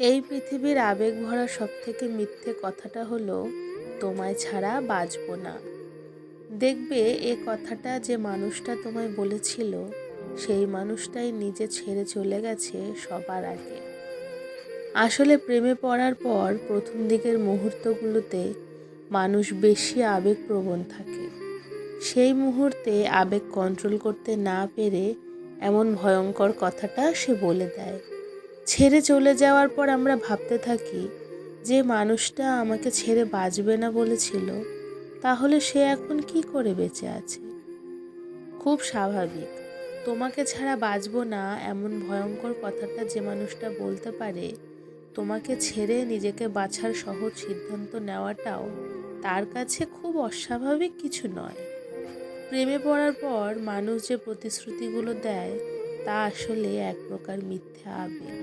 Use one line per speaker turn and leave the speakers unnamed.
এই পৃথিবীর আবেগ ভরা সবথেকে মিথ্যে কথাটা হলো তোমায় ছাড়া বাঁচবো না। দেখবে এ কথাটা যে মানুষটা তোমায় বলেছিল সেই মানুষটাই নিজে ছেড়ে চলে গেছে সবার আগে। আসলে প্রেমে পড়ার পর প্রথম দিকের মুহূর্তগুলোতে মানুষ বেশি আবেগপ্রবণ থাকে। সেই মুহূর্তে আবেগ কন্ট্রোল করতে না পেরে এমন ভয়ঙ্কর কথাটা সে বলে দেয়। ছেড়ে চলে যাওয়ার পর আমরা ভাবতে থাকি, যে মানুষটা আমাকে ছেড়ে বাঁচবে না বলেছিল, তাহলে সে এখন কি করে বেঁচে আছে। খুব স্বাভাবিক, তোমাকে ছাড়া বাঁচবো না এমন ভয়ঙ্কর কথাটা যে মানুষটা বলতে পারে, তোমাকে ছেড়ে নিজেকে বাঁচার সহজ সিদ্ধান্ত নেওয়াটাও তার কাছে খুব অস্বাভাবিক কিছু নয়। প্রেমে পড়ার পর মানুষ যে প্রতিশ্রুতিগুলো দেয় তা আসলে এক প্রকার মিথ্যা আবেগ।